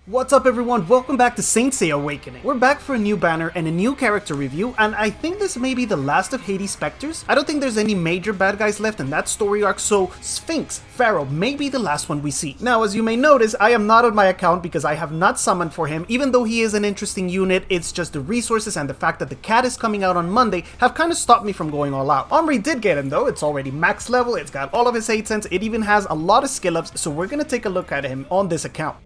What's up everyone, welcome back to Seiya Awakening. We're back for a new banner and a new character review, and I think this may be the last of Hades Spectres. I don't think there's any major bad guys left in that story arc, so SPHINX, Pharaoh, may be the last one we see. Now, as you may notice, I am not on my account because I have not summoned for him. Even though he is an interesting unit, it's just the resources and the fact that the cat is coming out on Monday have kind of stopped me from going all out. Omri did get him though, it's already max level, it's got all of his 8 cents, it even has a lot of skill ups, so we're gonna take a look at him on this account.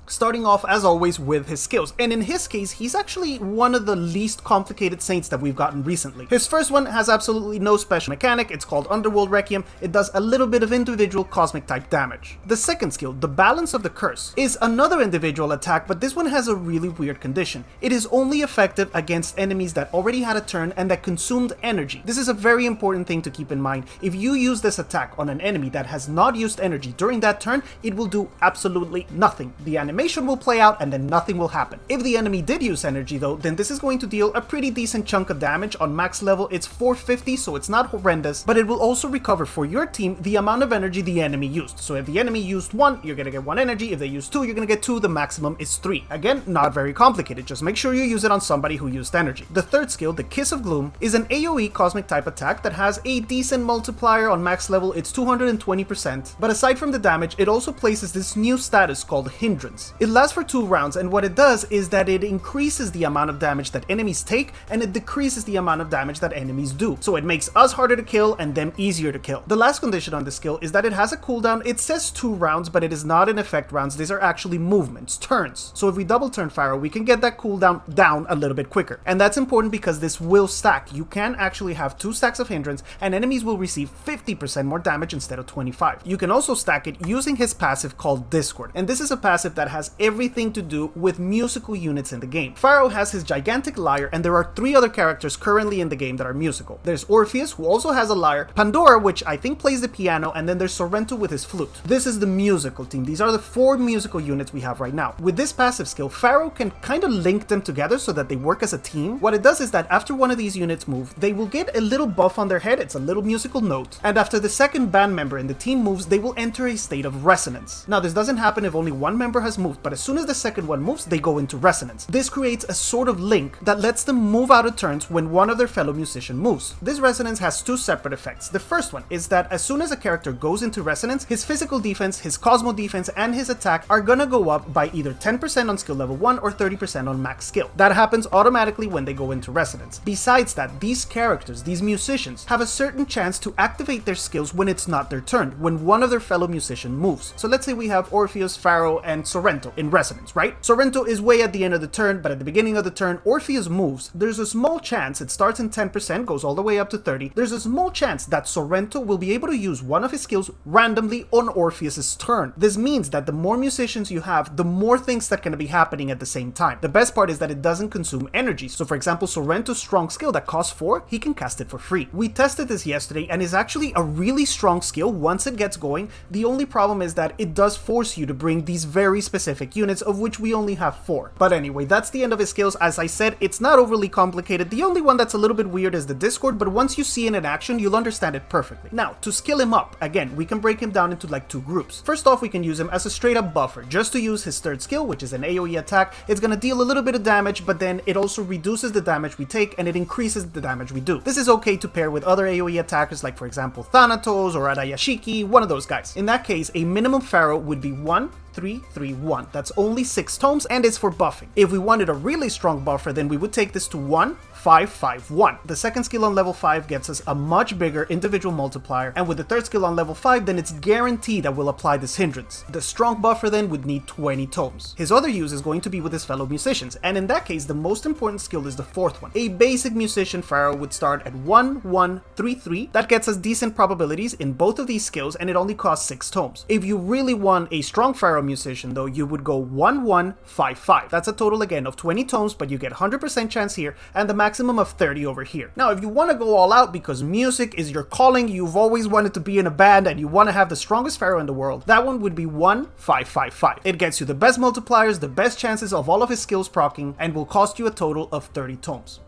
Starting off, as always, with his skills, and in his case, he's actually one of the least complicated saints that we've gotten recently. His first one has absolutely no special mechanic, it's called Underworld Requiem, it does a little bit of individual cosmic type damage. The second skill, the Balance of the Curse, is another individual attack, but this one has a really weird condition. It is only effective against enemies that already had a turn and that consumed energy. This is a very important thing to keep in mind. If you use this attack on an enemy that has not used energy during that turn, it will do absolutely nothing. The animation will play out and then nothing will happen. If the enemy did use energy though, then this is going to deal a pretty decent chunk of damage. On max level it's 450, so it's not horrendous, but it will also recover for your team the amount of energy the enemy used. So if the enemy used 1, you're gonna get 1 energy, if they use 2, you're gonna get 2, the maximum is 3. Again, not very complicated, just make sure you use it on somebody who used energy. The third skill, the Kiss of Gloom, is an AoE cosmic type attack that has a decent multiplier. On max level it's 220%, but aside from the damage, it also places this new status called Hindrance. It lasts for 2 rounds, and what it does is that it increases the amount of damage that enemies take and it decreases the amount of damage that enemies do. So it makes us harder to kill and them easier to kill. The last condition on this skill is that it has a cooldown. It says 2 rounds, but it is not in effect rounds. These are actually movements, turns. So if we double turn Pharaoh, we can get that cooldown down a little bit quicker. And that's important because this will stack. You can actually have 2 stacks of Hindrance and enemies will receive 50% more damage instead of 25. You can also stack it using his passive called Discord. And this is a passive that has everything to do with musical units in the game. Pharaoh has his gigantic lyre, and there are 3 other characters currently in the game that are musical. There's Orpheus, who also has a lyre, Pandora, which I think plays the piano, and then there's Sorrento with his flute. This is the musical team. These are the 4 musical units we have right now. With this passive skill, Pharaoh can kind of link them together so that they work as a team. What it does is that after one of these units move, they will get a little buff on their head, it's a little musical note, and after the second band member in the team moves, they will enter a state of resonance. Now, this doesn't happen if only one member has moved, but as soon as the second one moves, they go into resonance. This creates a sort of link that lets them move out of turns when one of their fellow musician moves. This resonance has 2 separate effects. The first one is that as soon as a character goes into resonance, his physical defense, his Cosmo defense, and his attack are gonna go up by either 10% on skill level 1 or 30% on max skill. That happens automatically when they go into resonance. Besides that, these characters, these musicians, have a certain chance to activate their skills when it's not their turn, when one of their fellow musician moves. So let's say we have Orpheus, Pharaoh, and Sorrento in resonance, right? Sorrento is way at the end of the turn, but at the beginning of the turn, Orpheus moves. There's a small chance, it starts in 10%, goes all the way up to 30. There's a small chance that Sorrento will be able to use one of his skills randomly on Orpheus's turn. This means that the more musicians you have, the more things that can be happening at the same time. The best part is that it doesn't consume energy. So for example, Sorrento's strong skill that costs 4, he can cast it for free. We tested this yesterday and is actually a really strong skill once it gets going. The only problem is that it does force you to bring these very specific units, of which we only have 4. But anyway, that's the end of his skills. As I said, it's not overly complicated. The only one that's a little bit weird is the Discord, but once you see it in action, you'll understand it perfectly. Now, to skill him up, again, we can break him down into like 2 groups. First off, we can use him as a straight up buffer, just to use his third skill, which is an AoE attack. It's gonna deal a little bit of damage, but then it also reduces the damage we take and it increases the damage we do. This is okay to pair with other AoE attackers, like for example Thanatos or Arayashiki, one of those guys. In that case, a minimum Pharaoh would be 1, 3, 3, 1. That's only 6 tomes and it's for buffing. If we wanted a really strong buffer, then we would take this to 1, 5, 5, 1. The second skill on level 5 gets us a much bigger individual multiplier, and with the third skill on level 5, then it's guaranteed that we'll apply this Hindrance. The strong buffer then would need 20 tomes. His other use is going to be with his fellow musicians, and in that case, the most important skill is the 4th one. A basic musician Pharaoh would start at 1, 1, 3, 3. That gets us decent probabilities in both of these skills, and it only costs 6 tomes. If you really want a strong Pharaoh musician though, you would go 1, 1, 5, 5. That's a total again of 20 tomes, but you get 100% chance here, and the maximum of 30 over here. Now, if you want to go all out because music is your calling, you've always wanted to be in a band and you want to have the strongest Pharaoh in the world, that one would be 1, 5, 5, 5. It gets you the best multipliers, the best chances of all of his skills proccing, and will cost you a total of 30 tomes.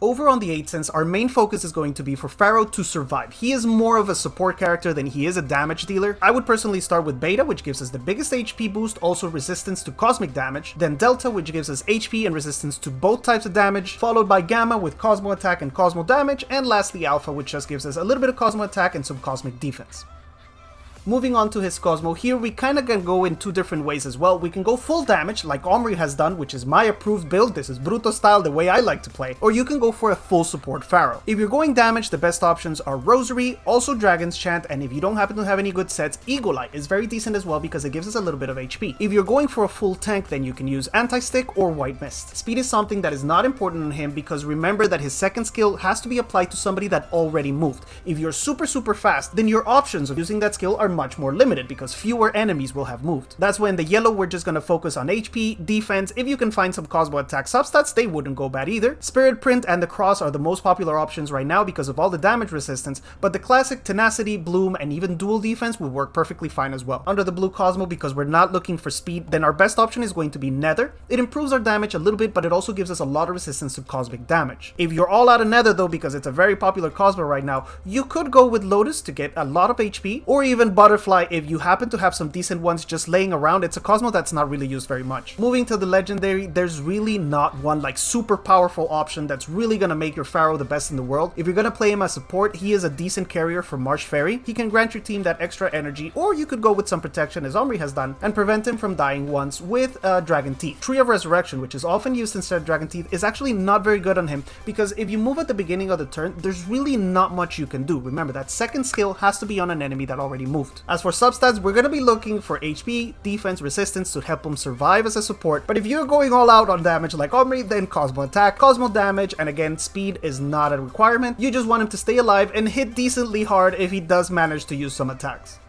Over on the 8th sense, our main focus is going to be for Pharaoh to survive. He is more of a support character than he is a damage dealer. I would personally start with Beta, which gives us the biggest HP boost, also resistance to cosmic damage, then Delta, which gives us HP and resistance to both types of damage, followed by Gamma with Cosmo attack and Cosmo damage, and lastly Alpha, which just gives us a little bit of Cosmo attack and some cosmic defense. Moving on to his Cosmo, here we kind of can go in two different ways as well. We can go full damage, like Omri has done, which is my approved build. This is Bruto style, the way I like to play. Or you can go for a full support Pharaoh. If you're going damage, the best options are Rosary, also Dragon's Chant, and if you don't happen to have any good sets, Eagle Eye is very decent as well because it gives us a little bit of HP. If you're going for a full tank, then you can use Anti-Stick or White Mist. Speed is something that is not important on him because remember that his second skill has to be applied to somebody that already moved. If you're super fast, then your options of using that skill are much more limited because fewer enemies will have moved. That's when the yellow we're just going to focus on HP, defense. If you can find some Cosmo attack substats, they wouldn't go bad either. Spirit Print and the Cross are the most popular options right now because of all the damage resistance, but the classic Tenacity, Bloom, and even Dual Defense will work perfectly fine as well. Under the blue Cosmo, because we're not looking for speed, then our best option is going to be Nether. It improves our damage a little bit, but it also gives us a lot of resistance to cosmic damage. If you're all out of Nether though, because it's a very popular Cosmo right now, you could go with Lotus to get a lot of HP, or even Butterfly if you happen to have some decent ones just laying around. It's a Cosmo that's not really used very much. Moving to the legendary, there's really not one like super powerful option that's really gonna make your Pharaoh the best in the world. If you're gonna play him as support, he is a decent carrier for Marsh Fairy. He can grant your team that extra energy, or you could go with some protection as Omri has done and prevent him from dying once with Dragon Teeth. Tree of Resurrection, which is often used instead of Dragon Teeth, is actually not very good on him because if you move at the beginning of the turn, there's really not much you can do. Remember, that second skill has to be on an enemy that already moved. As for substats, we're gonna be looking for HP, defense, resistance to help him survive as a support, but if you're going all out on damage like Omri, then Cosmo attack, Cosmo damage, and again, speed is not a requirement. You just want him to stay alive and hit decently hard if he does manage to use some attacks.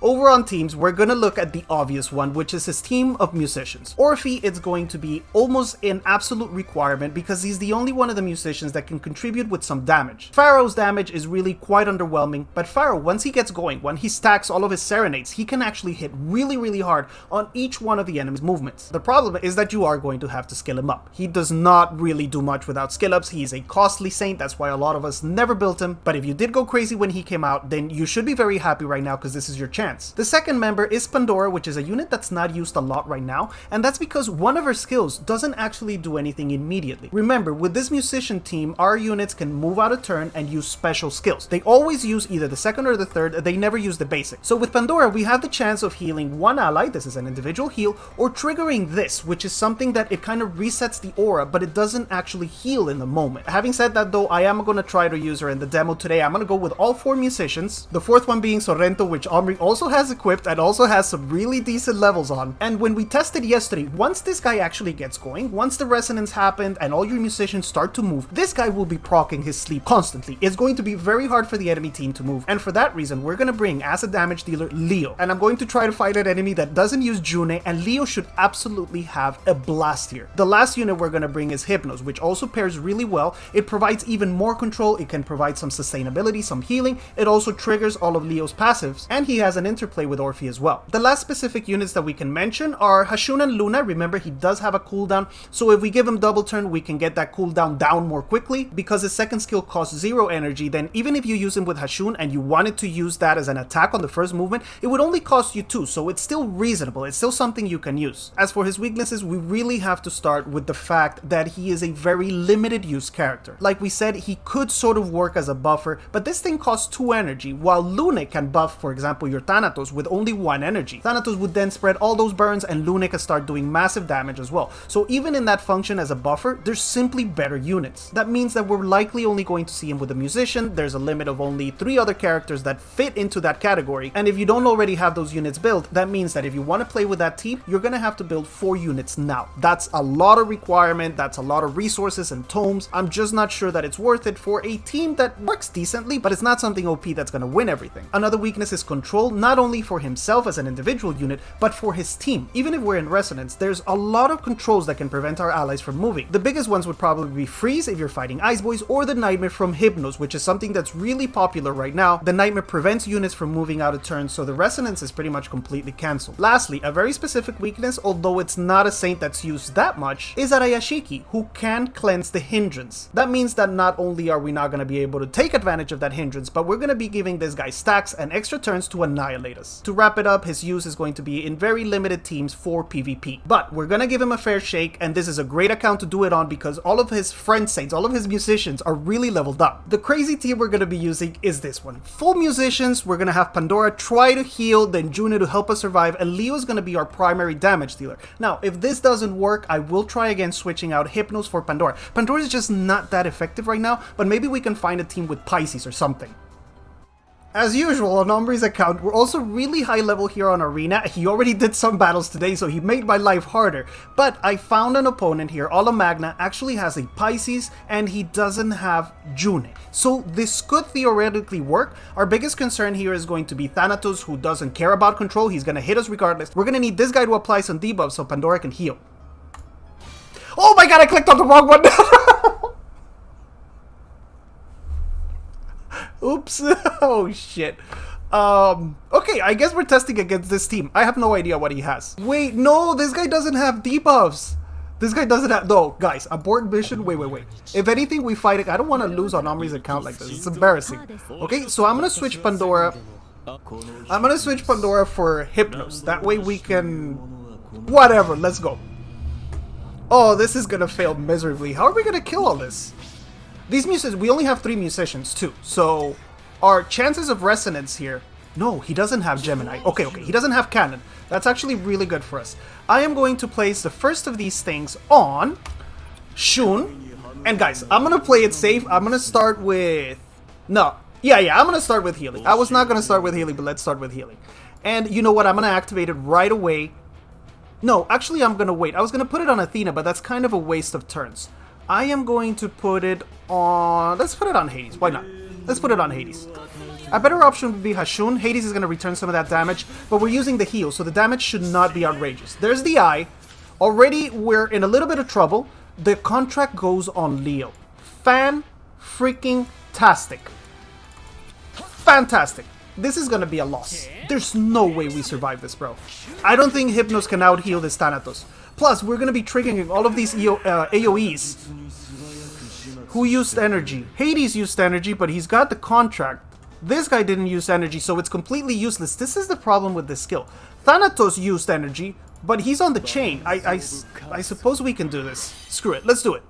Over on teams, we're gonna look at the obvious one, which is his team of musicians. Orphe, it's going to be almost an absolute requirement because he's the only one of the musicians that can contribute with some damage. Pharaoh's damage is really quite underwhelming, but Pharaoh, once he gets going, when he stacks all of his serenades, he can actually hit really hard on each one of the enemy's movements. The problem is that you are going to have to skill him up. He does not really do much without skill ups. He's a costly saint, that's why a lot of us never built him, but if you did go crazy when he came out, then you should be very happy right now because this is your chance. The second member is Pandora, which is a unit that's not used a lot right now, and that's because one of her skills doesn't actually do anything immediately. Remember, with this musician team, our units can move out a turn and use special skills. They always use either the second or the third, they never use the basic. So with Pandora, we have the chance of healing one ally, this is an individual heal, or triggering this, which is something that it kind of resets the aura, but it doesn't actually heal in the moment. Having said that though, I am going to try to use her in the demo today. I'm going to go with all 4 musicians, the 4th one being Sorrento, which Omri also has equipped and also has some really decent levels on. And when we tested yesterday, once this guy actually gets going, once the resonance happened and all your musicians start to move, this guy will be proccing his sleep constantly. It's going to be very hard for the enemy team to move, and for that reason we're going to bring as a damage dealer Leo, and I'm going to try to fight an enemy that doesn't use June, and Leo should absolutely have a blast here. The last unit we're going to bring is Hypnos, which also pairs really well. It provides even more control, it can provide some sustainability, some healing, it also triggers all of Leo's passives, and he has an interplay with Orphe as well. The last specific units that we can mention are Hashun and Luna. Remember, he does have a cooldown, so if we give him double turn, we can get that cooldown down more quickly. Because his second skill costs 0 energy, then even if you use him with Hashun and you wanted to use that as an attack on the first movement, it would only cost you 2, so it's still reasonable, it's still something you can use. As for his weaknesses, we really have to start with the fact that he is a very limited use character. Like we said, he could sort of work as a buffer, but this thing costs 2 energy, while Lune can buff, for example, your Thanatos with only 1 energy. Thanatos would then spread all those burns and Lune can start doing massive damage as well. So even in that function as a buffer, there's simply better units. That means that we're likely only going to see him with a musician. There's a limit of only 3 other characters that fit into that category, and if you don't already have those units built, that means that if you want to play with that team, you're gonna have to build 4 units now. That's a lot of requirement, that's a lot of resources and tomes. I'm just not sure that it's worth it for a team that works decently, but it's not something OP that's gonna win everything. Another weakness is control. not only for himself as an individual unit, but for his team. Even if we're in Resonance, there's a lot of controls that can prevent our allies from moving. The biggest ones would probably be Freeze if you're fighting Ice Boys, or the Nightmare from Hypnos, which is something that's really popular right now. The Nightmare prevents units from moving out of turn, so the Resonance is pretty much completely cancelled. Lastly, a very specific weakness, although it's not a saint that's used that much, is Arayashiki, who can cleanse the hindrance. That means that not only are we not going to be able to take advantage of that hindrance, but we're going to be giving this guy stacks and extra turns to annihilate us. To wrap it up, his use is going to be in very limited teams for PvP, but we're going to give him a fair shake, and this is a great account to do it on because all of his friend saints, all of his musicians are really leveled up. The crazy team we're going to be using is this one. Full musicians, we're going to have Pandora try to heal, then Juno to help us survive, and Leo is going to be our primary damage dealer. Now, if this doesn't work, I will try again switching out Hypnos for Pandora. Pandora is just not that effective right now, but maybe we can find a team with Pisces or something. As usual on Ombri's account, we're also really high level here on Arena. He already did some battles today, so he made my life harder. But I found an opponent here, Ala Magna, actually has a Pisces, and he doesn't have June. So this could theoretically work. Our biggest concern here is going to be Thanatos, who doesn't care about control. He's going to hit us regardless. We're going to need this guy to apply some debuffs so Pandora can heal. Oh my god, I clicked on the wrong one! Oops. Oh shit. Okay, I guess we're testing against this team. I have no idea what he has. Wait, no, this guy doesn't have debuffs. This guy doesn't have... No, guys, abort mission. Wait. If anything, we fight it. I don't want to lose on Omri's account like this. It's embarrassing. Okay, so I'm going to switch Pandora. I'm going to switch Pandora for Hypnos. That way we can... Whatever, let's go. Oh, this is going to fail miserably. How are we going to kill all this? These musicians, we only have 3 musicians too, so our chances of resonance here... No, he doesn't have Gemini. Okay, he doesn't have Cannon. That's actually really good for us. I am going to place the first of these things on Shun. And guys, I'm going to play it safe. I'm going to start with... No. Yeah, I'm going to start with healing. I was not going to start with healing, but let's start with healing. And you know what? I'm going to activate it right away. No, actually, I'm going to wait. I was going to put it on Athena, but that's kind of a waste of turns. I am going to put it on... Let's put it on Hades. Why not? Let's put it on Hades. A better option would be Hashun. Hades is going to return some of that damage, but we're using the heal, so the damage should not be outrageous. There's the eye. Already, we're in a little bit of trouble. The contract goes on Leo. Fan-freaking-tastic. Fantastic. This is going to be a loss. There's no way we survive this, bro. I don't think Hypnos can out-heal this Thanatos. Plus, we're going to be triggering all of these AoEs. Who used energy? Hades used energy, but he's got the contract. This guy didn't use energy, so it's completely useless. This is the problem with this skill. Thanatos used energy, but he's on the chain. I suppose we can do this. Screw it. Let's do it.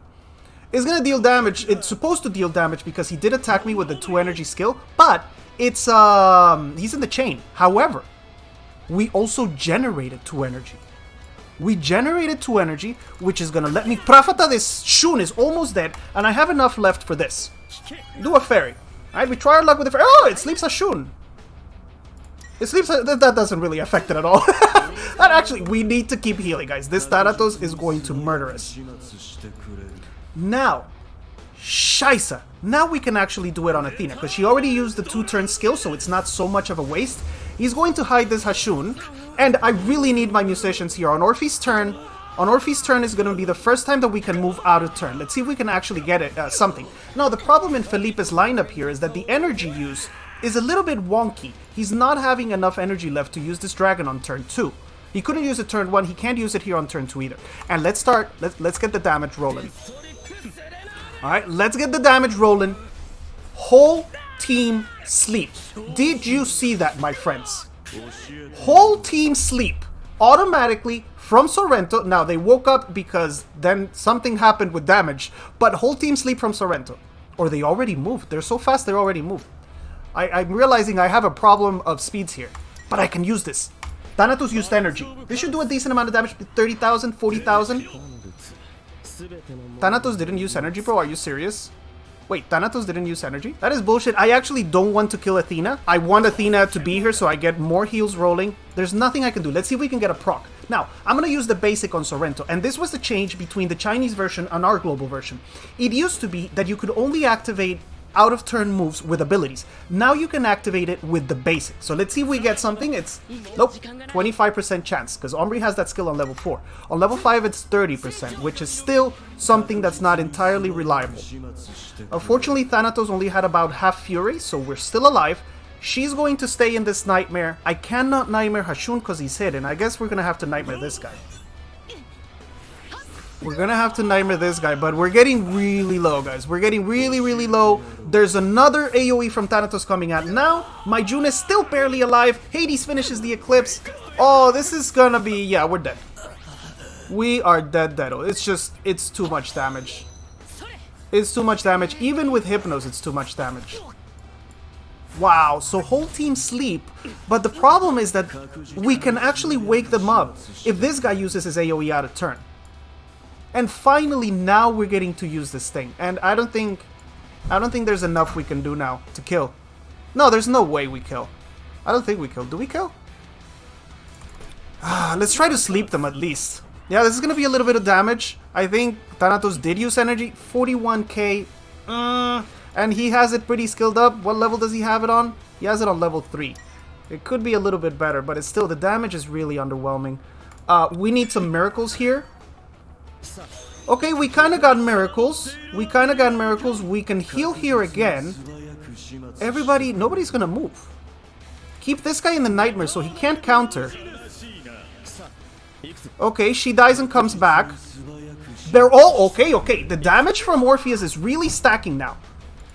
It's going to deal damage. It's supposed to deal damage because he did attack me with the 2 energy skill, but it's, he's in the chain. However, we also generated 2 energy. We generated 2 energy, which is going to let me... Prafata, this Shun is almost dead, and I have enough left for this. Do a fairy. Alright, we try our luck with the fairy. Oh, it sleeps a Shun. It sleeps a... That doesn't really affect it at all. And actually, we need to keep healing, guys. This Thanatos is going to murder us. Now, Shaisa. Now we can actually do it on Athena, because she already used the 2-turn skill, so it's not so much of a waste. He's going to hide this Hashun, and I really need my musicians here. On Orpheus' turn, is going to be the first time that we can move out of turn. Let's see if we can actually get it, something. Now, the problem in Felipe's lineup here is that the energy use is a little bit wonky. He's not having enough energy left to use this dragon on turn 2. He couldn't use it turn 1, he can't use it here on turn 2 either. And let's get the damage rolling. Alright, let's get the damage rolling. Whole team sleep. Did you see that, my friends? Whole team sleep automatically from Sorrento. Now, they woke up because then something happened with damage, but whole team sleep from Sorrento. Or they already moved. They're so fast, they're already moved. I'm realizing I have a problem of speeds here, but I can use this. Thanatos used energy. This should do a decent amount of damage. 30,000, 40,000. Thanatos didn't use energy, bro. Are you serious? Wait, Thanatos didn't use energy? That is bullshit. I actually don't want to kill Athena. I want Athena to be here so I get more heals rolling. There's nothing I can do. Let's see if we can get a proc. Now, I'm going to use the basic on Sorrento, and this was the change between the Chinese version and our global version. It used to be that you could only activate out of turn moves with abilities. Now you can activate it with the basic. So let's see if we get something. It's, nope, 25% chance, because Omri has that skill on level 4. On level 5 it's 30%, which is still something that's not entirely reliable. Unfortunately, Thanatos only had about half Fury, so we're still alive. She's going to stay in this Nightmare. I cannot Nightmare Hashun because he's hidden. I guess we're going to have to Nightmare this guy. We're gonna have to Nightmare this guy, but we're getting really low, guys. We're getting really low. There's another AoE from Thanatos coming out now. My June is still barely alive. Hades finishes the Eclipse. Oh, this is gonna be... yeah, we're dead. We are dead. It's too much damage. It's too much damage. Even with Hypnos, it's too much damage. Wow, so whole team sleep, but the problem is that we can actually wake them up if this guy uses his AoE out of turn. And finally, now we're getting to use this thing. And I don't think there's enough we can do now to kill. No, there's no way we kill. I don't think we kill. Do we kill? Let's try to sleep them at least. Yeah, this is going to be a little bit of damage. I think Thanatos did use energy. 41k. And he has it pretty skilled up. What level does he have it on? He has it on level 3. It could be a little bit better, but it's still, the damage is really underwhelming. We need some miracles here. Okay, we kind of got miracles. We can heal here again. Everybody, nobody's gonna move. Keep this guy in the Nightmare so he can't counter. Okay, she dies and comes back. They're all okay. The damage from Orpheus is really stacking now.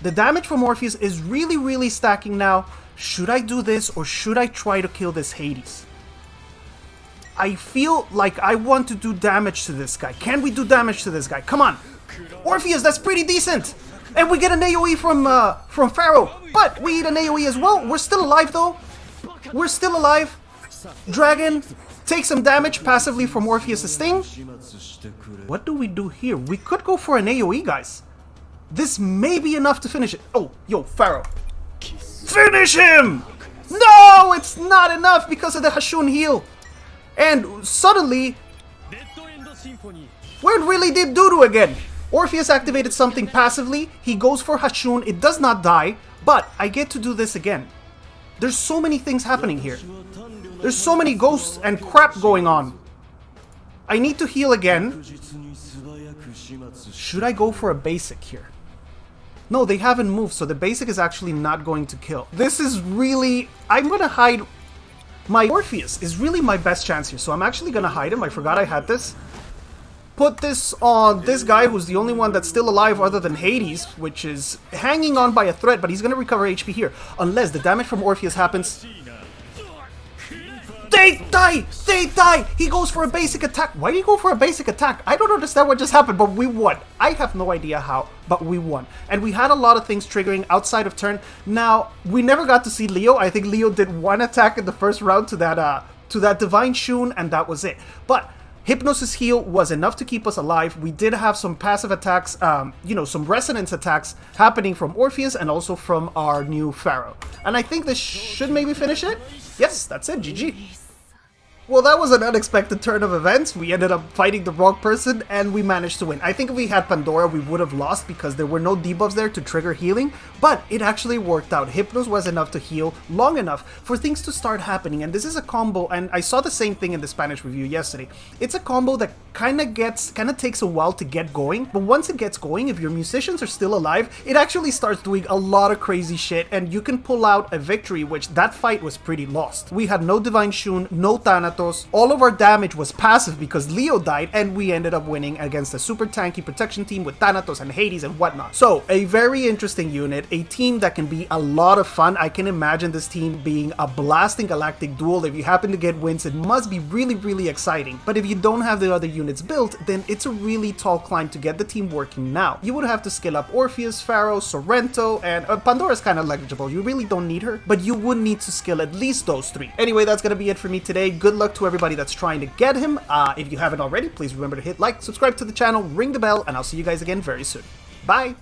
Really stacking now. Should I do this or should I try to kill this Hades? I feel like I want to do damage to this guy. Can we do damage to this guy? Come on. Orpheus, that's pretty decent. And we get an AoE from PHARAOH. But we eat an AoE as well. We're still alive, though. We're still alive. Dragon, take some damage passively from Orpheus' sting. What do we do here? We could go for an AoE, guys. This may be enough to finish it. Oh, yo, PHARAOH. Finish him! No, it's not enough because of the Hashun heal. And suddenly, where really did doo-doo again? Orpheus activated something passively. He goes for Hashun. It does not die, but I get to do this again. There's so many things happening here. There's so many ghosts and crap going on. I need to heal again. Should I go for a basic here? No, they haven't moved, so the basic is actually not going to kill. This is really... I'm going to hide... My Orpheus is really my best chance here, so I'm actually gonna hide him. I forgot I had this. Put this on this guy, who's the only one that's still alive other than Hades, which is hanging on by a thread, but he's gonna recover HP here. Unless the damage from Orpheus happens. They die! He goes for a basic attack. Why did he go for a basic attack? I don't understand what just happened, but we won. I have no idea how, but we won. And we had a lot of things triggering outside of turn. Now, we never got to see Leo. I think Leo did one attack in the first round to that Divine Shun, and that was it. But Hypnosis heal was enough to keep us alive. We did have some passive attacks, some resonance attacks happening from Orpheus and also from our new PHARAOH. And I think this should maybe finish it. Yes, that's it. GG. Well, that was an unexpected turn of events. We ended up fighting the wrong person, and we managed to win. I think if we had Pandora, we would have lost because there were no debuffs there to trigger healing, but it actually worked out. Hypnos was enough to heal long enough for things to start happening, and this is a combo, and I saw the same thing in the Spanish review yesterday. It's a combo that kind of takes a while to get going, but once it gets going, if your musicians are still alive, it actually starts doing a lot of crazy shit, and you can pull out a victory, which that fight was pretty lost. We had no Divine Shun, no Thanatos. All of our damage was passive because Leo died, and we ended up winning against a super tanky protection team with Thanatos and Hades and whatnot. So, a very interesting unit, a team that can be a lot of fun. I can imagine this team being a blasting galactic duel. If you happen to get wins, it must be really, really exciting. But if you don't have the other units built, then it's a really tall climb to get the team working now. You would have to skill up Orpheus, PHARAOH, Sorrento, and Pandora's kind of negligible. You really don't need her, but you would need to skill at least those 3. Anyway, that's gonna be it for me today. Good luck to everybody that's trying to get him. If you haven't already, please remember to hit like, subscribe to the channel, ring the bell, and I'll see you guys again very soon. Bye!